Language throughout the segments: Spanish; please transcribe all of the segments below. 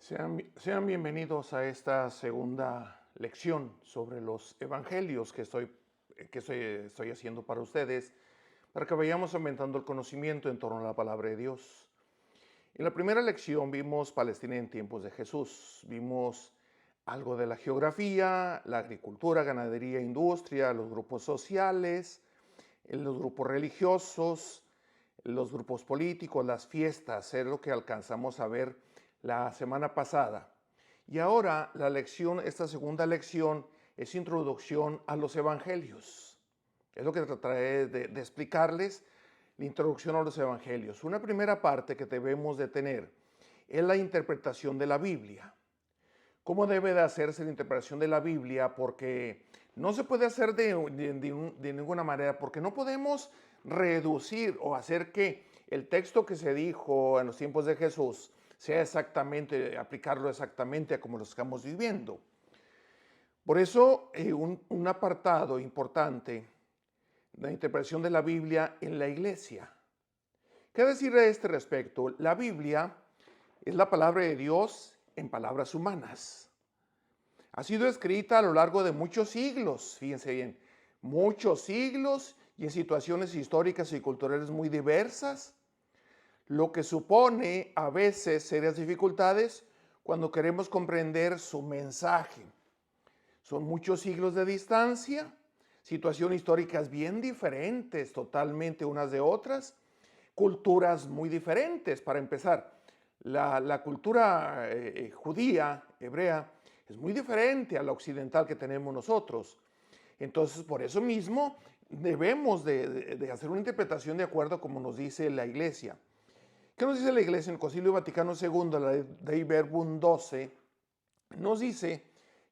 Sean bienvenidos a esta segunda lección sobre los evangelios que estoy haciendo para ustedes, para que vayamos aumentando el conocimiento en torno a la palabra de Dios. En la primera lección vimos Palestina en tiempos de Jesús. Vimos algo de la geografía, la agricultura, ganadería, industria, los grupos sociales, los grupos religiosos, los grupos políticos, las fiestas, es lo que alcanzamos a ver la semana pasada. Y ahora esta segunda lección es introducción a los evangelios. Es lo que trataré de explicarles, la introducción a los evangelios. Una primera parte que debemos de tener es la interpretación de la Biblia. ¿Cómo debe de hacerse la interpretación de la Biblia? Porque no se puede hacer de ninguna manera, porque no podemos reducir o hacer que el texto que se dijo en los tiempos de Jesús sea aplicarlo exactamente a como lo estamos viviendo. Por eso, un apartado importante, la interpretación de la Biblia en la iglesia. ¿Qué decir a este respecto? La Biblia es la palabra de Dios en palabras humanas. Ha sido escrita a lo largo de muchos siglos, fíjense bien, muchos siglos y en situaciones históricas y culturales muy diversas, lo que supone a veces serias dificultades cuando queremos comprender su mensaje. Son muchos siglos de distancia, situaciones históricas bien diferentes totalmente unas de otras, culturas muy diferentes. Para empezar, la cultura judía, hebrea, es muy diferente a la occidental que tenemos nosotros. Entonces, por eso mismo, debemos de hacer una interpretación de acuerdo a como nos dice la Iglesia. ¿Qué nos dice la Iglesia? En el Concilio Vaticano II, la Dei Verbum 12, nos dice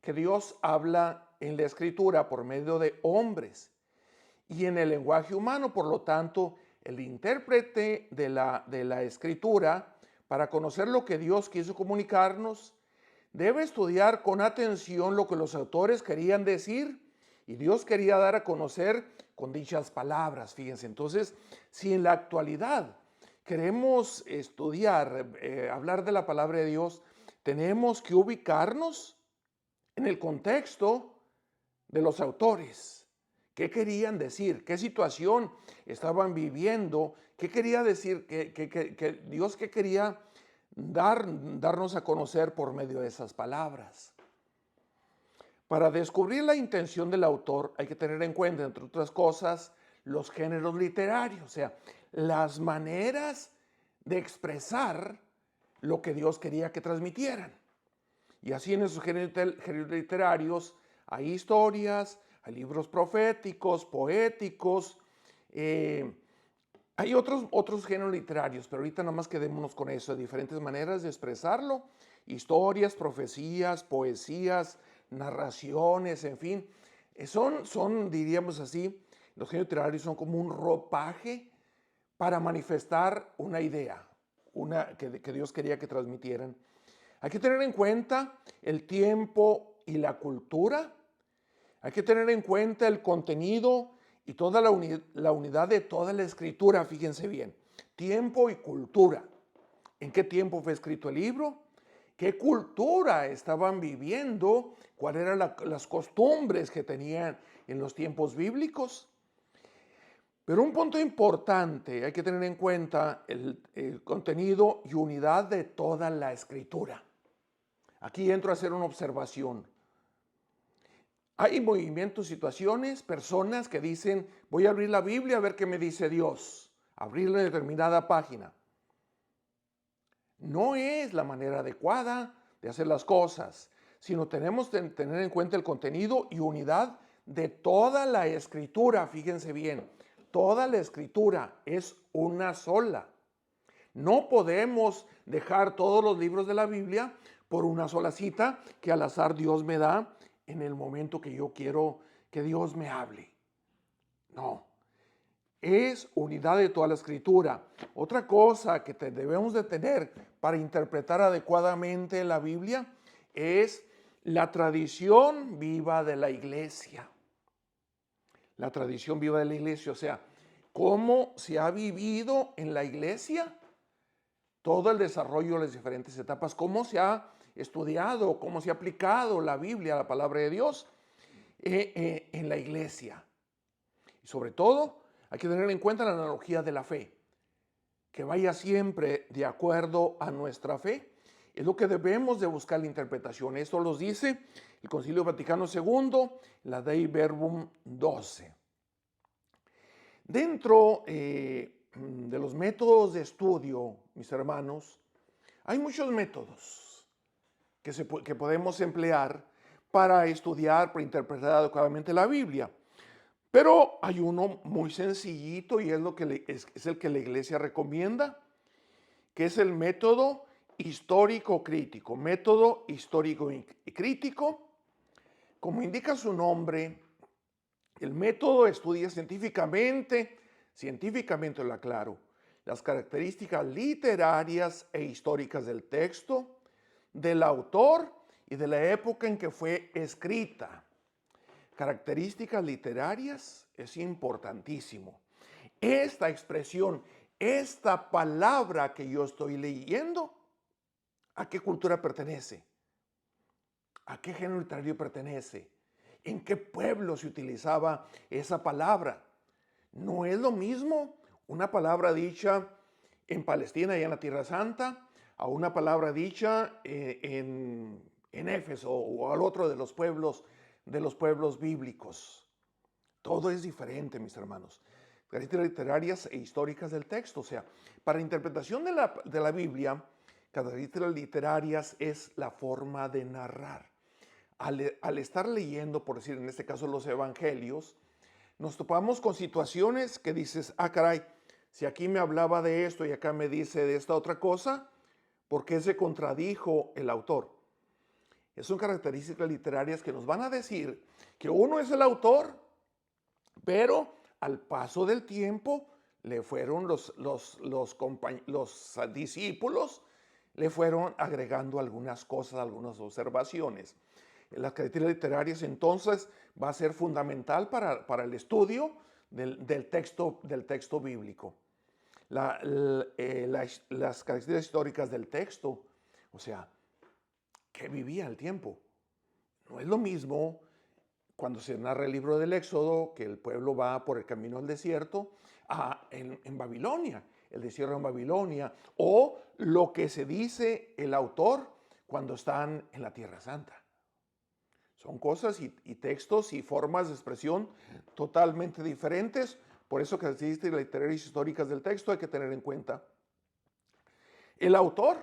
que Dios habla en la Escritura por medio de hombres y en el lenguaje humano. Por lo tanto, el intérprete de la Escritura, para conocer lo que Dios quiso comunicarnos, debe estudiar con atención lo que los autores querían decir y Dios quería dar a conocer con dichas palabras. Fíjense, entonces, si en la actualidad queremos estudiar, hablar de la palabra de Dios, tenemos que ubicarnos en el contexto de los autores. ¿Qué querían decir? ¿Qué situación estaban viviendo? ¿Qué quería decir? ¿Qué Dios qué quería darnos a conocer por medio de esas palabras? Para descubrir la intención del autor hay que tener en cuenta, entre otras cosas, los géneros literarios, o sea, las maneras de expresar lo que Dios quería que transmitieran. Y así en esos géneros literarios hay historias, hay libros proféticos, poéticos, hay otros géneros literarios, pero ahorita nada más quedémonos con eso, diferentes maneras de expresarlo, historias, profecías, poesías, narraciones, en fin. Diríamos así, los géneros literarios son como un ropaje para manifestar una idea, que Dios quería que transmitieran. Hay que tener en cuenta el tiempo y la cultura. Hay que tener en cuenta el contenido y toda la unidad de toda la escritura. Fíjense bien, tiempo y cultura. ¿En qué tiempo fue escrito el libro? ¿Qué cultura estaban viviendo? ¿Cuáles eran las costumbres que tenían en los tiempos bíblicos? Pero un punto importante, hay que tener en cuenta el contenido y unidad de toda la escritura. Aquí entro a hacer una observación. Hay movimientos, situaciones, personas que dicen, voy a abrir la Biblia a ver qué me dice Dios. Abrir una determinada página. No es la manera adecuada de hacer las cosas, sino tenemos que tener en cuenta el contenido y unidad de toda la escritura. Fíjense bien, toda la escritura es una sola. No podemos dejar todos los libros de la Biblia por una sola cita que al azar Dios me da en el momento que yo quiero que Dios me hable. No, es unidad de toda la escritura. Otra cosa que debemos de tener para interpretar adecuadamente la Biblia es la tradición viva de la iglesia. La tradición viva de la iglesia, o sea, cómo se ha vivido en la iglesia todo el desarrollo de las diferentes etapas, cómo se ha estudiado, cómo se ha aplicado la Biblia, la palabra de Dios, en la iglesia. Y sobre todo, hay que tener en cuenta la analogía de la fe, que vaya siempre de acuerdo a nuestra fe. Es lo que debemos de buscar la interpretación. Esto los dice el Concilio Vaticano II, la Dei Verbum 12. Dentro de los métodos de estudio, mis hermanos, hay muchos métodos que podemos emplear para estudiar, para interpretar adecuadamente la Biblia. Pero hay uno muy sencillito y es el que la iglesia recomienda, que es el método histórico crítico. Método histórico y crítico, como indica su nombre, el método estudia científicamente lo aclaro, las características literarias e históricas del texto, del autor y de la época en que fue escrita. Características literarias es importantísimo. Esta expresión, esta palabra que yo estoy leyendo, ¿a qué cultura pertenece? ¿A qué género literario pertenece? ¿En qué pueblo se utilizaba esa palabra? No es lo mismo una palabra dicha en Palestina y en la Tierra Santa a una palabra dicha en Éfeso o al otro de los pueblos bíblicos. Todo es diferente, mis hermanos. Características literarias e históricas del texto. O sea, para interpretación de la Biblia, características literarias es la forma de narrar. Al estar leyendo, por decir en este caso los evangelios, nos topamos con situaciones que dices, ah caray, si aquí me hablaba de esto y acá me dice de esta otra cosa, ¿por qué se contradijo el autor? Son características literarias que nos van a decir que uno es el autor, pero al paso del tiempo le fueron los discípulos, le fueron agregando algunas cosas, algunas observaciones. Las características literarias entonces va a ser fundamental para el estudio del texto bíblico. Las características históricas del texto, o sea, ¿qué vivía el tiempo? No es lo mismo cuando se narra el libro del Éxodo, que el pueblo va por el camino al desierto, en Babilonia, el desierto en Babilonia, o lo que se dice el autor cuando están en la Tierra Santa. Son cosas y textos y formas de expresión totalmente diferentes. Por eso características literarias y históricas del texto hay que tener en cuenta. El autor,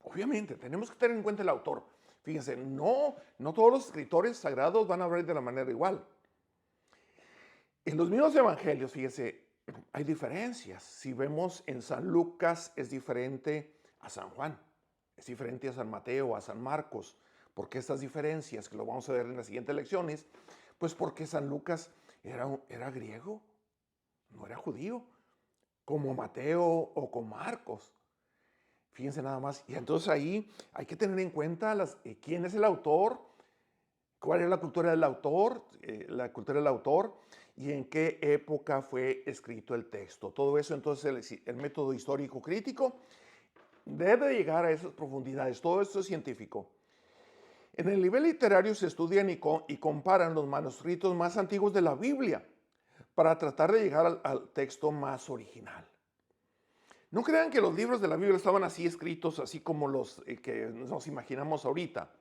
obviamente, tenemos que tener en cuenta el autor. Fíjense, no todos los escritores sagrados van a hablar de la manera igual. En los mismos evangelios, fíjense, hay diferencias. Si vemos en San Lucas es diferente a San Juan, es diferente a San Mateo, a San Marcos. ¿Por qué estas diferencias? Que lo vamos a ver en las siguientes lecciones. Pues porque San Lucas era griego, no era judío, como Mateo o como Marcos. Fíjense nada más. Y entonces ahí hay que tener en cuenta quién es el autor, cuál es la cultura del autor, y en qué época fue escrito el texto. Todo eso entonces el método histórico crítico debe llegar a esas profundidades. Todo esto es científico. En el nivel literario se estudian y comparan los manuscritos más antiguos de la Biblia para tratar de llegar al texto más original. No crean que los libros de la Biblia estaban así escritos, así como los que nos imaginamos ahorita.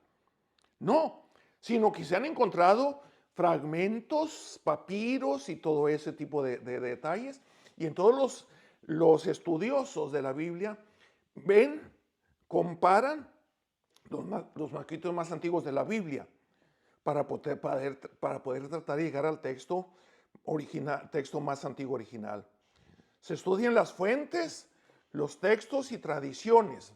No, sino que se han encontrado fragmentos, papiros y todo ese tipo de detalles. Y en todos los estudiosos de la Biblia ven, comparan los manuscritos más antiguos de la Biblia para poder tratar de llegar al texto más antiguo original. Se estudian las fuentes, los textos y tradiciones.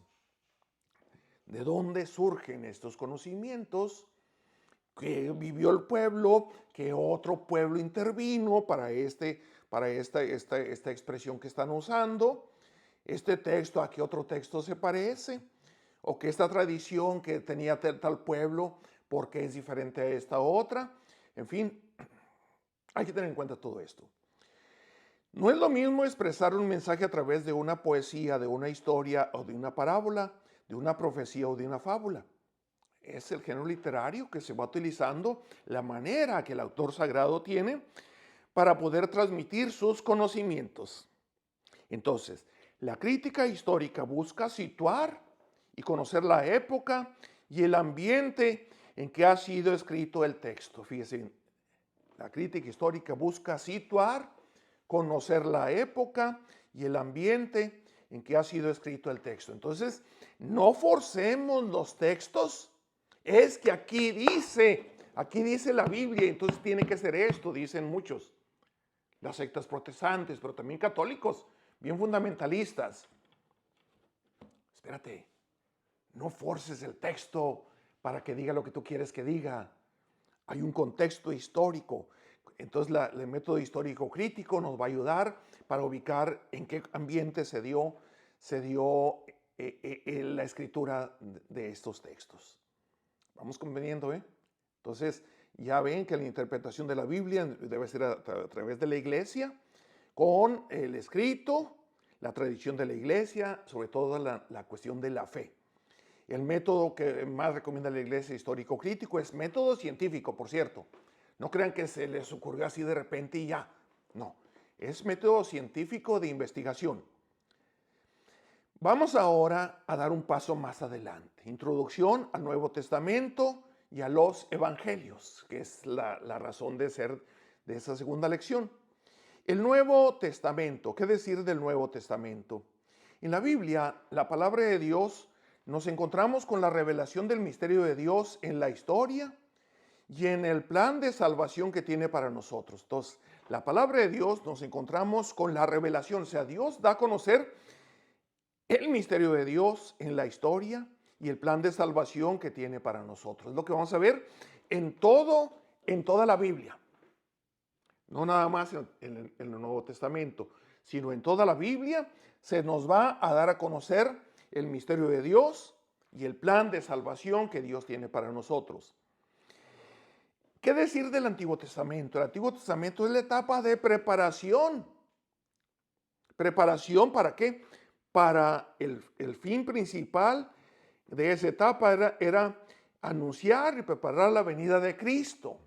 ¿De dónde surgen estos conocimientos? ¿Qué vivió el pueblo? ¿Qué otro pueblo intervino para esta expresión que están usando? ¿Este texto a qué otro texto se parece? ¿O que esta tradición que tenía tal pueblo, por qué es diferente a esta otra? En fin, hay que tener en cuenta todo esto. No es lo mismo expresar un mensaje a través de una poesía, de una historia o de una parábola, de una profecía o de una fábula. Es el género literario que se va utilizando, la manera que el autor sagrado tiene para poder transmitir sus conocimientos. Entonces, la crítica histórica busca situar y conocer la época y el ambiente en que ha sido escrito el texto. Fíjense, la crítica histórica busca situar, conocer la época y el ambiente en que ha sido escrito el texto. Entonces, no forcemos los textos. Es que aquí dice la Biblia, entonces tiene que ser esto, dicen muchos. Las sectas protestantes, pero también católicos, bien fundamentalistas. Espérate, no forces el texto para que diga lo que tú quieres que diga. Hay un contexto histórico. Entonces el método histórico crítico nos va a ayudar para ubicar en qué ambiente se dio la escritura de estos textos. Vamos conveniendo, ¿eh? Entonces, ya ven que la interpretación de la Biblia debe ser a través de la iglesia, con el escrito, la tradición de la iglesia, sobre todo la cuestión de la fe. El método que más recomienda la iglesia histórico-crítico es método científico, por cierto. No crean que se les ocurrió así de repente y ya. No, es método científico de investigación. Vamos ahora a dar un paso más adelante. Introducción al Nuevo Testamento y a los Evangelios, que es la razón de ser de esa segunda lección. El Nuevo Testamento, ¿qué decir del Nuevo Testamento? En la Biblia, la palabra de Dios, nos encontramos con la revelación del misterio de Dios en la historia y en el plan de salvación que tiene para nosotros. Entonces, la palabra de Dios nos encontramos con la revelación, o sea, Dios da a conocer el misterio de Dios en la historia y el plan de salvación que tiene para nosotros. Es lo que vamos a ver en toda la Biblia. No nada más en el Nuevo Testamento, sino en toda la Biblia se nos va a dar a conocer el misterio de Dios y el plan de salvación que Dios tiene para nosotros. ¿Qué decir del Antiguo Testamento? El Antiguo Testamento es la etapa de preparación. ¿Preparación para qué? Para el fin principal de esa etapa era anunciar y preparar la venida de Cristo.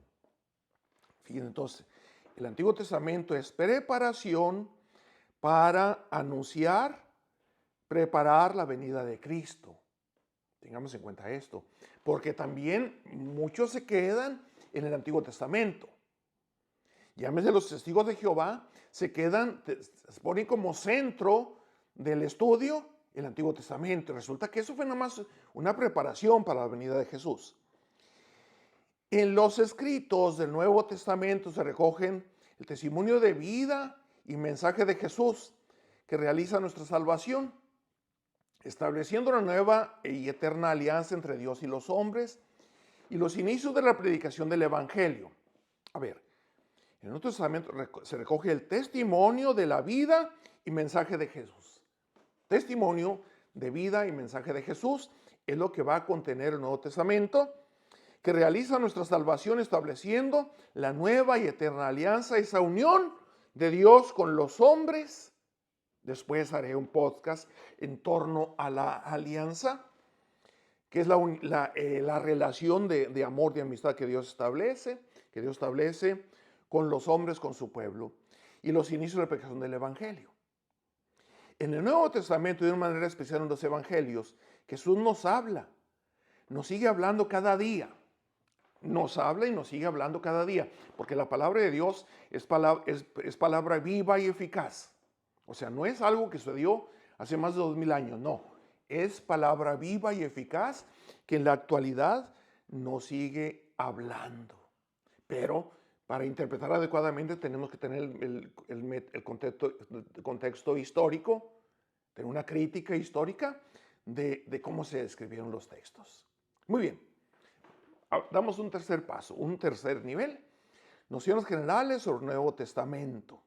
Fíjense, entonces, el Antiguo Testamento es preparación para anunciar, preparar la venida de Cristo. Tengamos en cuenta esto, porque también muchos se quedan en el Antiguo Testamento. Llámese los testigos de Jehová, se ponen como centro del estudio el Antiguo Testamento. Resulta que eso fue nada más una preparación para la venida de Jesús. En los escritos del Nuevo Testamento se recogen el testimonio de vida y mensaje de Jesús que realiza nuestra salvación, estableciendo una nueva y eterna alianza entre Dios y los hombres y los inicios de la predicación del Evangelio. A ver, en el Nuevo Testamento se recoge el testimonio de la vida y mensaje de Jesús. Testimonio de vida y mensaje de Jesús es lo que va a contener el Nuevo Testamento, que realiza nuestra salvación estableciendo la nueva y eterna alianza, esa unión de Dios con los hombres. Después haré un podcast en torno a la alianza, que es la relación de amor, de amistad que Dios establece con los hombres, con su pueblo, y los inicios de la predicación del Evangelio. En el Nuevo Testamento, de una manera especial en los Evangelios, Jesús nos habla, nos sigue hablando cada día. Nos habla y nos sigue hablando cada día, porque la palabra de Dios es palabra viva y eficaz. O sea, no es algo que sucedió hace más de 2000 años, no. Es palabra viva y eficaz que en la actualidad nos sigue hablando. Pero para interpretar adecuadamente tenemos que tener el contexto histórico, tener una crítica histórica de cómo se escribieron los textos. Muy bien. Damos un tercer paso, un tercer nivel. Nociones generales sobre el Nuevo Testamento.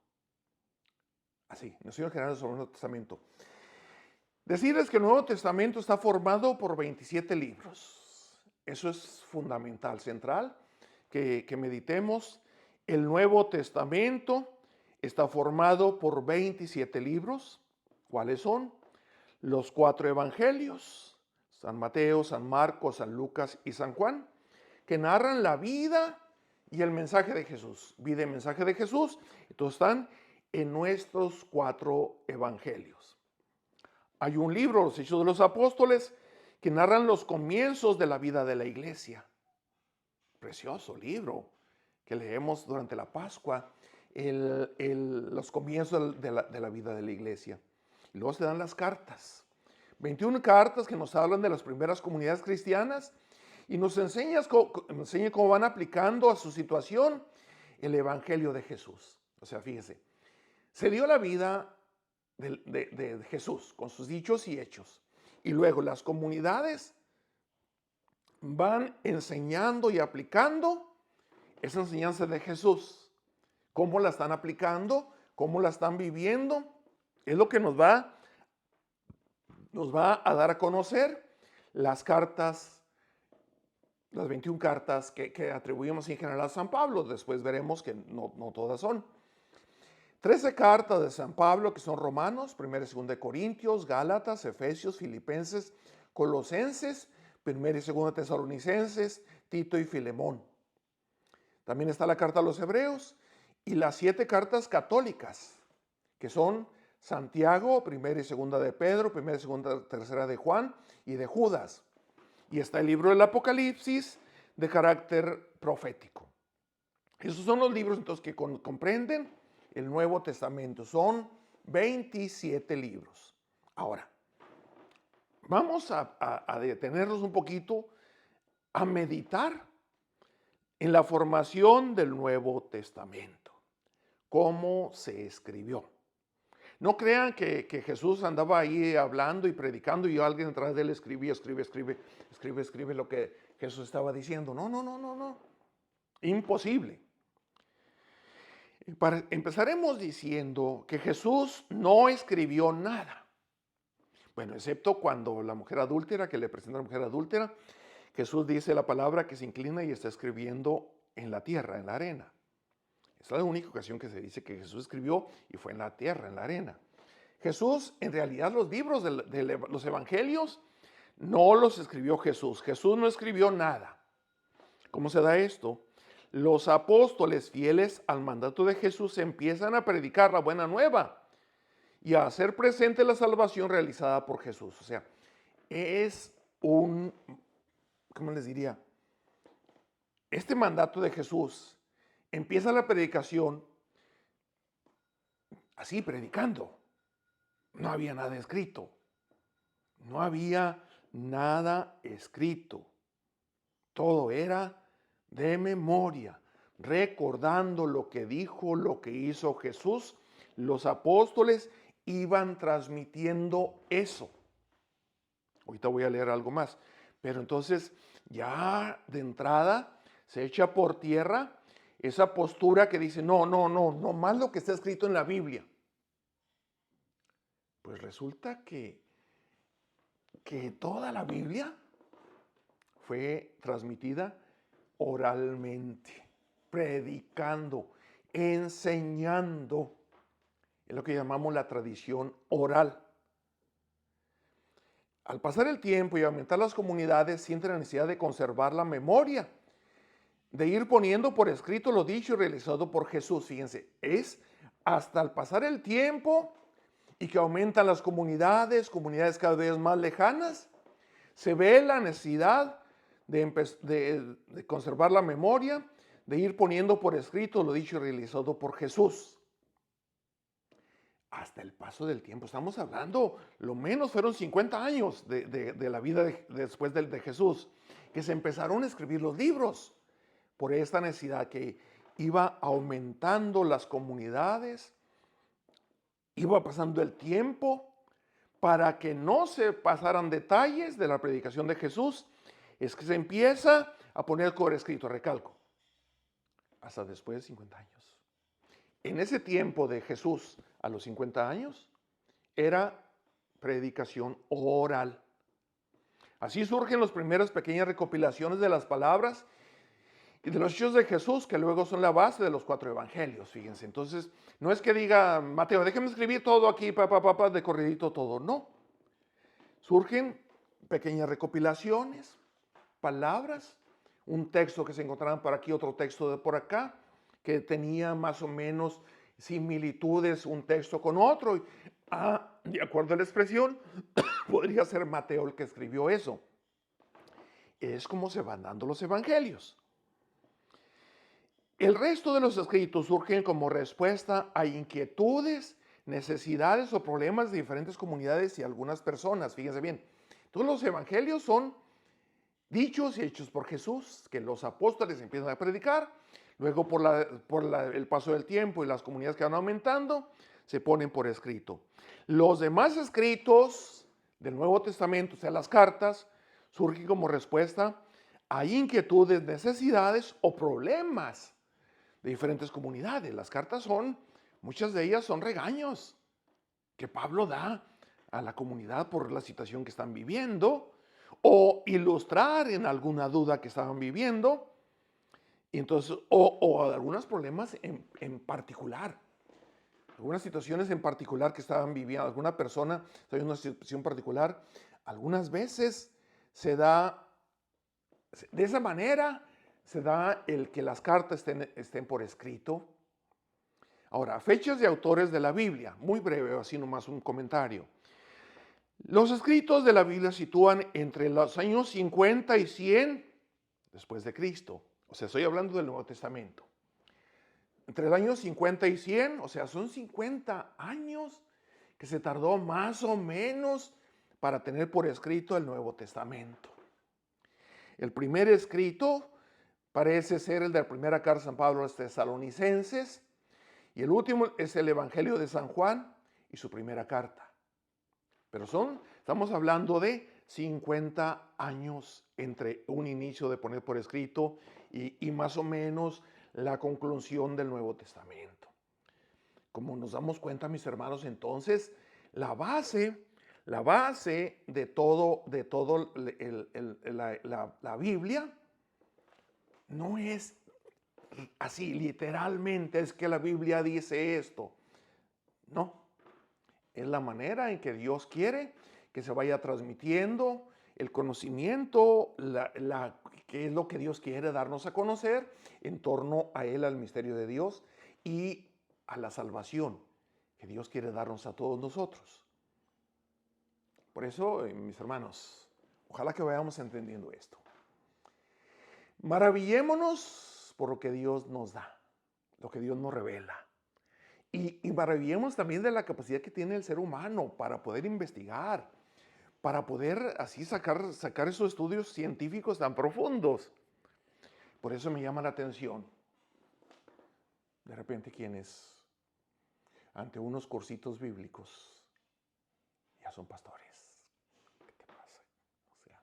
Así, nociones generales sobre el Nuevo Testamento. Decirles que el Nuevo Testamento está formado por 27 libros. Eso es fundamental, central, que meditemos. El Nuevo Testamento está formado por 27 libros. ¿Cuáles son? Los 4 evangelios. San Mateo, San Marcos, San Lucas y San Juan, que narran la vida y el mensaje de Jesús. Vida y mensaje de Jesús. Entonces están en nuestros 4 evangelios. Hay un libro, los Hechos de los Apóstoles, que narran los comienzos de la vida de la iglesia. Precioso libro que leemos durante la Pascua, los comienzos de la vida de la iglesia. Y luego se dan las cartas. 21 cartas que nos hablan de las primeras comunidades cristianas y nos enseñan cómo van aplicando a su situación el Evangelio de Jesús. O sea, fíjese, se dio la vida de Jesús con sus dichos y hechos. Y luego las comunidades van enseñando y aplicando esa enseñanza de Jesús. ¿Cómo la están aplicando? ¿Cómo la están viviendo? Es lo que nos va a dar a conocer las cartas, las 21 cartas que atribuimos en general a San Pablo. Después veremos que no todas son. 13 cartas de San Pablo, que son Romanos, 1 y 2 de Corintios, Gálatas, Efesios, Filipenses, Colosenses, 1 y 2 Tesalonicenses, Tito y Filemón. También está la carta a los Hebreos y las 7 cartas católicas, que son Santiago, 1 y 2 de Pedro, 1 y 2, 3 de Juan y de Judas. Y está el libro del Apocalipsis de carácter profético. Esos son los libros entonces que comprenden el Nuevo Testamento. Son 27 libros. Ahora, vamos a detenernos un poquito a meditar en la formación del Nuevo Testamento. Cómo se escribió. No crean que Jesús andaba ahí hablando y predicando y alguien detrás de él escribe lo que Jesús estaba diciendo. No. Imposible. Empezaremos diciendo que Jesús no escribió nada. Bueno, excepto cuando la mujer adúltera, que le presenta a la mujer adúltera, Jesús dice la palabra que se inclina y está escribiendo en la tierra, en la arena. Es la única ocasión que se dice que Jesús escribió y fue en la tierra, en la arena. Jesús, en realidad, los libros de los evangelios no los escribió Jesús. Jesús no escribió nada. ¿Cómo se da esto? Los apóstoles fieles al mandato de Jesús empiezan a predicar la buena nueva y a hacer presente la salvación realizada por Jesús. O sea, es ¿cómo les diría? Este mandato de Jesús empieza la predicación así, predicando. No había nada escrito. No había nada escrito. Todo era de memoria, recordando lo que dijo, lo que hizo Jesús. Los apóstoles iban transmitiendo eso. Ahorita voy a leer algo más. Pero entonces, ya de entrada, se echa por tierra esa postura que dice, no más lo que está escrito en la Biblia. Pues resulta que toda la Biblia fue transmitida oralmente, predicando, enseñando. Es lo que llamamos la tradición oral. Al pasar el tiempo y aumentar las comunidades, sienten la necesidad de conservar la memoria, de ir poniendo por escrito lo dicho y realizado por Jesús. Fíjense, es hasta al pasar el tiempo y que aumentan las comunidades cada vez más lejanas, se ve la necesidad de conservar la memoria, de ir poniendo por escrito lo dicho y realizado por Jesús. Hasta el paso del tiempo, estamos hablando, lo menos fueron 50 años de la vida después de Jesús, que se empezaron a escribir los libros, por esta necesidad que iba aumentando las comunidades, iba pasando el tiempo, para que no se pasaran detalles de la predicación de Jesús, es que se empieza a poner por escrito, recalco, hasta después de 50 años. En ese tiempo de Jesús, a los 50 años, era predicación oral. Así surgen las primeras pequeñas recopilaciones de las palabras y de los hechos de Jesús, que luego son la base de los 4 evangelios, fíjense. Entonces, no es que diga, Mateo, déjame escribir todo aquí, de corridito todo, no. Surgen pequeñas recopilaciones, palabras, un texto que se encontraban por aquí, otro texto de por acá, que tenía más o menos similitudes un texto con otro. De acuerdo a la expresión, podría ser Mateo el que escribió eso. Es como se van dando los evangelios. El resto de los escritos surgen como respuesta a inquietudes, necesidades o problemas de diferentes comunidades y algunas personas. Fíjense bien, todos los evangelios son dichos y hechos por Jesús, que los apóstoles empiezan a predicar, luego por el paso del tiempo y las comunidades que van aumentando, se ponen por escrito. Los demás escritos del Nuevo Testamento, o sea, las cartas, surgen como respuesta a inquietudes, necesidades o problemas de diferentes comunidades. Las cartas muchas de ellas son regaños que Pablo da a la comunidad por la situación que están viviendo, o ilustrar en alguna duda que estaban viviendo, y entonces, o algunos problemas en particular, algunas situaciones en particular que estaban viviendo, alguna persona está en una situación particular. Algunas veces se da, de esa manera, se da el que las cartas estén por escrito. Ahora, fechas de autores de la Biblia, muy breve, así nomás un comentario. Los escritos de la Biblia sitúan entre los años 50 y 100 después de Cristo. O sea, estoy hablando del Nuevo Testamento. Entre los años 50 y 100, o sea, son 50 años que se tardó más o menos para tener por escrito el Nuevo Testamento. El primer escrito parece ser el de la primera carta de San Pablo a los Tesalonicenses, y el último es el Evangelio de San Juan y su primera carta. Pero estamos hablando de 50 años entre un inicio de poner por escrito y más o menos la conclusión del Nuevo Testamento. Como nos damos cuenta, mis hermanos, entonces, la base de todo la Biblia no es así, literalmente, es que la Biblia dice esto. No. Es la manera en que Dios quiere que se vaya transmitiendo el conocimiento, qué es lo que Dios quiere darnos a conocer en torno a Él, al misterio de Dios y a la salvación que Dios quiere darnos a todos nosotros. Por eso, mis hermanos, ojalá que vayamos entendiendo esto. Maravillémonos por lo que Dios nos da, lo que Dios nos revela. Y maravillemos también de la capacidad que tiene el ser humano para poder investigar, para poder así sacar esos estudios científicos tan profundos. Por eso me llama la atención, de repente, quienes ante unos cursitos bíblicos ya son pastores. ¿Qué te pasa? O sea,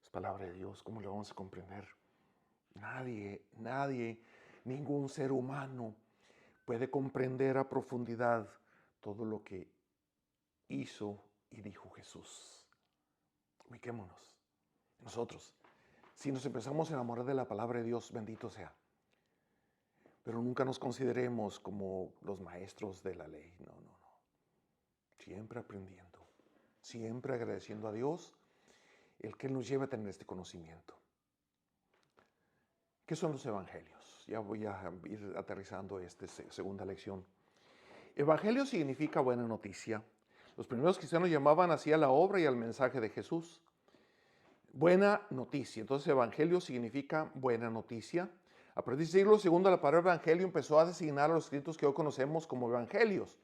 es palabra de Dios, ¿cómo lo vamos a comprender? Nadie, ningún ser humano puede comprender a profundidad todo lo que hizo y dijo Jesús. Ubiquémonos. Nosotros, si nos empezamos a enamorar de la palabra de Dios, bendito sea. Pero nunca nos consideremos como los maestros de la ley. No. Siempre aprendiendo, siempre agradeciendo a Dios el que nos lleve a tener este conocimiento. ¿Qué son los evangelios? Ya voy a ir aterrizando esta segunda lección. Evangelio significa buena noticia. Los primeros cristianos llamaban así a la obra y al mensaje de Jesús. Buena noticia. Entonces, evangelio significa buena noticia. A partir del siglo II, la palabra evangelio empezó a designar a los escritos que hoy conocemos como evangelios.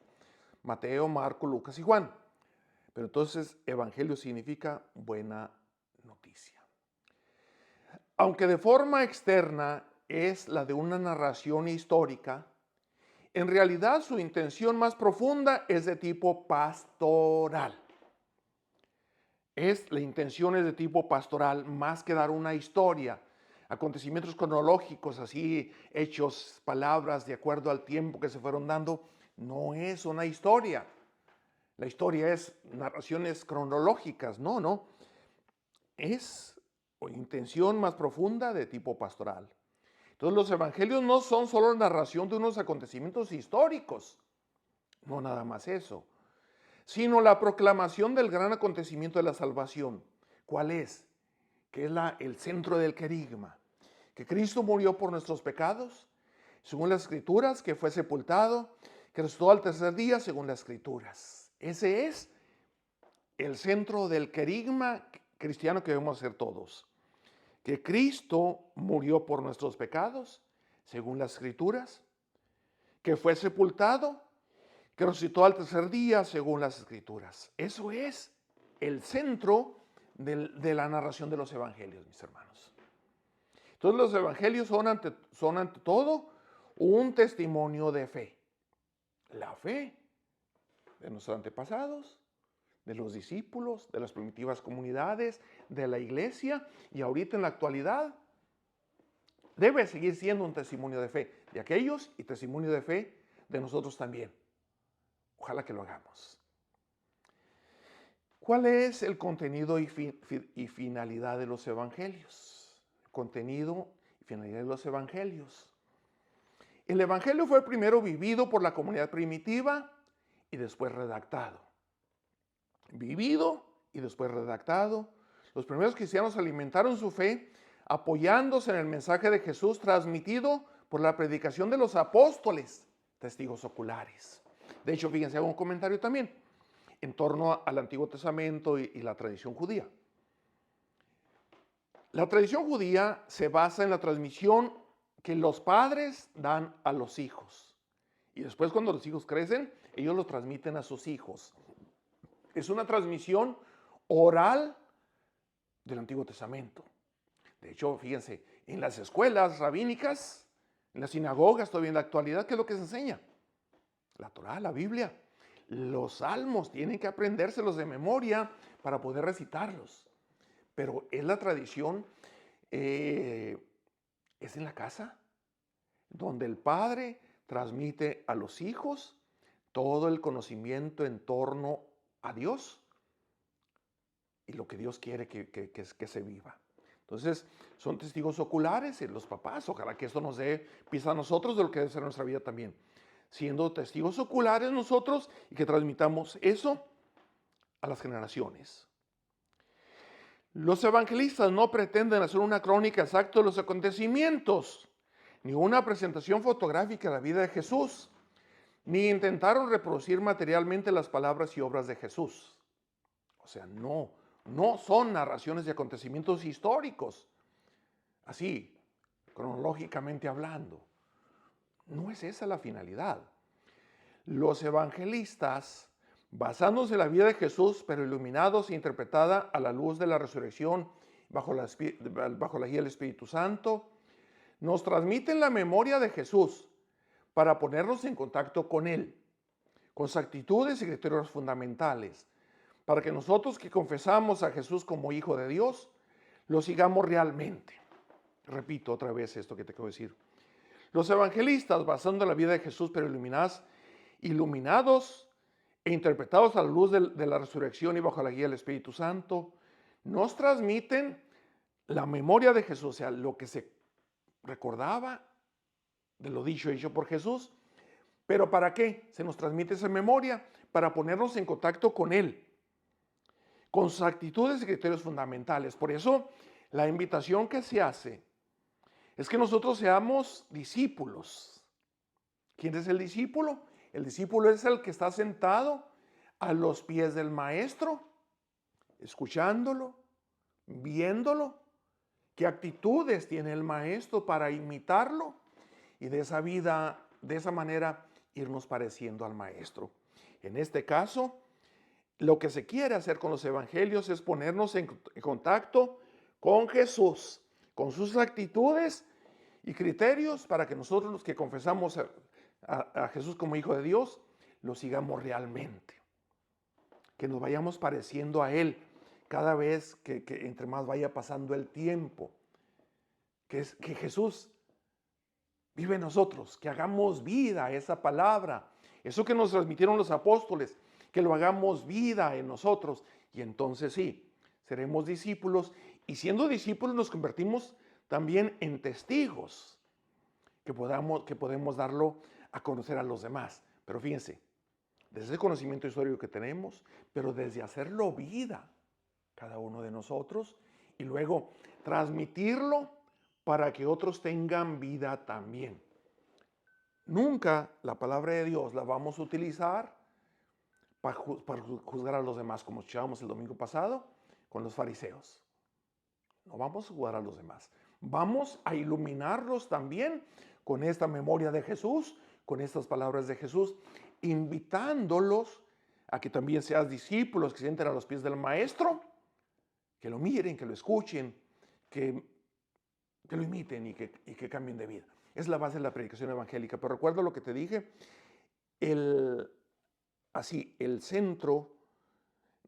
Mateo, Marco, Lucas y Juan. Pero entonces, evangelio significa buena noticia. Aunque de forma externa es la de una narración histórica, en realidad su intención más profunda es de tipo pastoral. La intención es de tipo pastoral, más que dar una historia, acontecimientos cronológicos, así, hechos, palabras, de acuerdo al tiempo que se fueron dando. No es una historia. La historia es narraciones cronológicas, no. Es intención más profunda de tipo pastoral. Entonces los evangelios no son solo narración de unos acontecimientos históricos, no nada más eso, sino la proclamación del gran acontecimiento de la salvación. ¿Cuál es? Que es el centro del querigma. Que Cristo murió por nuestros pecados, según las Escrituras, que fue sepultado, que resucitó al tercer día, según las Escrituras. Ese es el centro del querigma cristiano que debemos hacer todos. Que Cristo murió por nuestros pecados, según las Escrituras, que fue sepultado, que resucitó al tercer día, según las Escrituras. Eso es el centro de la narración de los evangelios, mis hermanos. Entonces los evangelios son ante todo un testimonio de fe. La fe de nuestros antepasados, de los discípulos, de las primitivas comunidades, de la iglesia, y ahorita en la actualidad debe seguir siendo un testimonio de fe de aquellos y testimonio de fe de nosotros también. Ojalá que lo hagamos. ¿Cuál es el contenido y finalidad de los evangelios? Contenido y finalidad de los evangelios. El evangelio fue primero vivido por la comunidad primitiva y después redactado. Vivido y después redactado. Los primeros cristianos alimentaron su fe apoyándose en el mensaje de Jesús transmitido por la predicación de los apóstoles, testigos oculares. De hecho, fíjense, hago un comentario también en torno al Antiguo Testamento y la tradición judía. La tradición judía se basa en la transmisión que los padres dan a los hijos. Y después, cuando los hijos crecen, ellos lo transmiten a sus hijos. Es una transmisión oral del Antiguo Testamento. De hecho, fíjense, en las escuelas rabínicas, en las sinagogas, todavía en la actualidad, ¿qué es lo que se enseña? La Torá, la Biblia. Los salmos tienen que aprendérselos de memoria para poder recitarlos. Pero es la tradición, es en la casa, donde el padre transmite a los hijos todo el conocimiento en torno a Dios y lo que Dios quiere que se viva. Entonces, son testigos oculares los papás. Ojalá que esto nos dé pista a nosotros de lo que debe ser nuestra vida también. Siendo testigos oculares nosotros y que transmitamos eso a las generaciones. Los evangelistas no pretenden hacer una crónica exacta de los acontecimientos, ni una presentación fotográfica de la vida de Jesús, ni intentaron reproducir materialmente las palabras y obras de Jesús. O sea, no son narraciones de acontecimientos históricos, así, cronológicamente hablando. No es esa la finalidad. Los evangelistas, basándose en la vida de Jesús, pero iluminados e interpretada a la luz de la resurrección bajo la guía del Espíritu Santo, nos transmiten la memoria de Jesús para ponernos en contacto con Él, con sus actitudes y criterios fundamentales, para que nosotros que confesamos a Jesús como Hijo de Dios, lo sigamos realmente. Repito otra vez esto que te quiero decir. Los evangelistas, basando en la vida de Jesús, pero iluminados e interpretados a la luz de la resurrección y bajo la guía del Espíritu Santo, nos transmiten la memoria de Jesús, o sea, lo que se recordaba de lo dicho y hecho por Jesús. ¿Pero para qué se nos transmite esa memoria? Para ponernos en contacto con Él, con sus actitudes y criterios fundamentales. Por eso, la invitación que se hace es que nosotros seamos discípulos. ¿Quién es el discípulo? El discípulo es el que está sentado a los pies del maestro, escuchándolo, viéndolo, qué actitudes tiene el maestro para imitarlo y de esa manera irnos pareciendo al maestro. En este caso, lo que se quiere hacer con los evangelios es ponernos en contacto con Jesús, con sus actitudes y criterios para que nosotros los que confesamos a Jesús como Hijo de Dios, lo sigamos realmente. Que nos vayamos pareciendo a Él cada vez que entre más vaya pasando el tiempo. Que Jesús vive en nosotros, que hagamos vida a esa palabra. Eso que nos transmitieron los apóstoles, que lo hagamos vida en nosotros. Y entonces sí, seremos discípulos. Y siendo discípulos nos convertimos también en testigos que podemos darlo a conocer a los demás. Pero fíjense, desde el conocimiento histórico que tenemos, pero desde hacerlo vida. cada uno de nosotros, y luego transmitirlo para que otros tengan vida también. Nunca la palabra de Dios la vamos a utilizar para juzgar a los demás, como escuchábamos el domingo pasado con los fariseos. No vamos a juzgar a los demás. Vamos a iluminarlos también con esta memoria de Jesús, con estas palabras de Jesús, invitándolos a que también seas discípulos, que se sienten a los pies del Maestro, que lo miren, que lo escuchen, que lo imiten y que cambien de vida. Es la base de la predicación evangélica. Pero recuerdo lo que te dije, el centro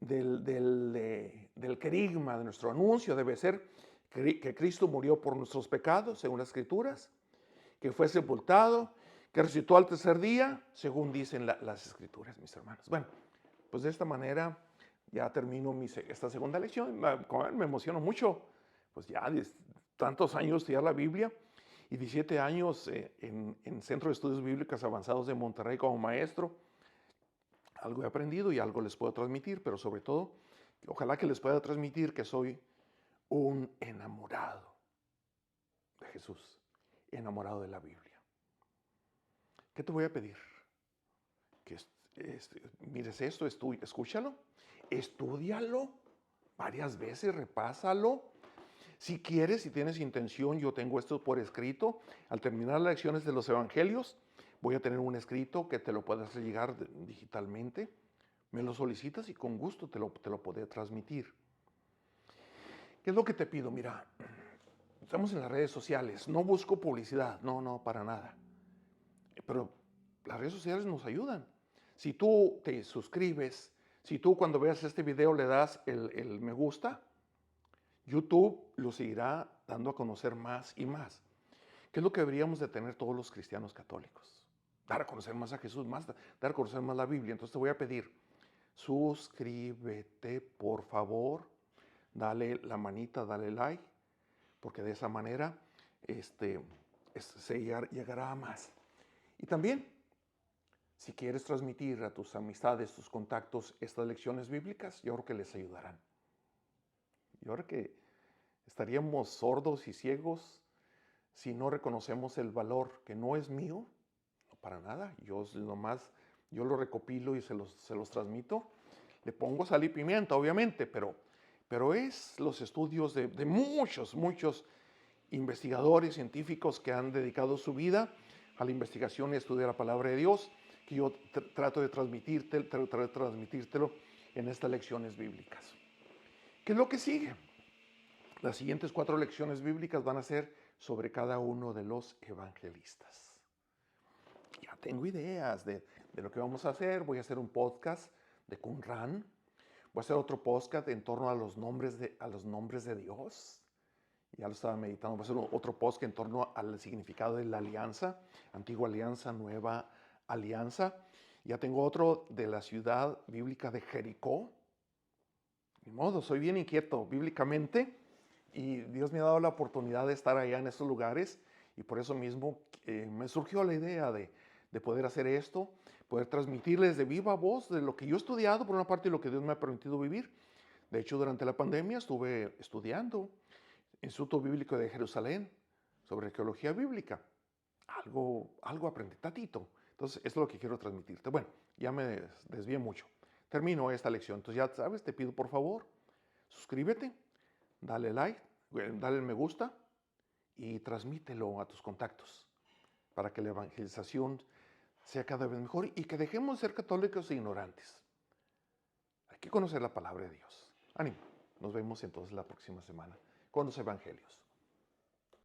del querigma de nuestro anuncio debe ser que Cristo murió por nuestros pecados, según las Escrituras, que fue sepultado, que resucitó al tercer día, según dicen las Escrituras, mis hermanos. Bueno, pues de esta manera ya termino esta segunda lección. Me emociono mucho, pues ya tantos años estudiar la Biblia y 17 años en Centro de Estudios Bíblicos Avanzados de Monterrey como maestro. Algo he aprendido y algo les puedo transmitir, pero sobre todo, ojalá que les pueda transmitir que soy un enamorado de Jesús, enamorado de la Biblia. ¿Qué te voy a pedir? Que mires esto, escúchalo, estúdialo varias veces, repásalo. Si quieres, si tienes intención, yo tengo esto por escrito. Al terminar las lecciones de los evangelios, voy a tener un escrito que te lo puedas hacer llegar digitalmente. Me lo solicitas y con gusto te lo podré transmitir. ¿Qué es lo que te pido? Mira, estamos en las redes sociales. No busco publicidad, no, para nada. Pero las redes sociales nos ayudan. Si tú te suscribes, si tú cuando veas este video le das el me gusta, YouTube lo seguirá dando a conocer más y más. ¿Qué es lo que deberíamos de tener todos los cristianos católicos? Dar a conocer más a Jesús, dar a conocer más la Biblia. Entonces te voy a pedir, suscríbete, por favor. Dale la manita, dale like, porque de esa manera se llegará a más. Y también, si quieres transmitir a tus amistades, tus contactos, estas lecciones bíblicas, yo creo que les ayudarán. Yo creo que estaríamos sordos y ciegos si no reconocemos el valor que no es mío, no para nada. Yo lo recopilo y se los transmito. Le pongo sal y pimienta, obviamente, pero es los estudios de muchos investigadores científicos que han dedicado su vida a la investigación y estudio de la palabra de Dios, que yo trato de transmitírtelo en estas lecciones bíblicas. ¿Qué es lo que sigue? Las siguientes 4 lecciones bíblicas van a ser sobre cada uno de los evangelistas. Ya tengo ideas de lo que vamos a hacer. Voy a hacer un podcast de Qumran. Voy a hacer otro podcast en torno a los nombres de Dios. Ya lo estaba meditando. Voy a hacer otro podcast en torno al significado de la alianza. Antigua alianza, nueva alianza. Ya tengo otro de la ciudad bíblica de Jericó. Ni modo, soy bien inquieto bíblicamente. Y Dios me ha dado la oportunidad de estar allá en estos lugares y por eso mismo me surgió la idea de poder hacer esto, poder transmitirles de viva voz de lo que yo he estudiado, por una parte, y lo que Dios me ha permitido vivir. De hecho, durante la pandemia estuve estudiando Instituto Bíblico de Jerusalén sobre arqueología bíblica. Algo aprendí, tatito. Entonces, esto es lo que quiero transmitirte. Bueno, ya me desvié mucho. Termino esta lección. Entonces, ya sabes, te pido por favor, suscríbete. Dale like, dale el me gusta y transmítelo a tus contactos para que la evangelización sea cada vez mejor y que dejemos de ser católicos e ignorantes. Hay que conocer la palabra de Dios. Ánimo, nos vemos entonces la próxima semana con los evangelios.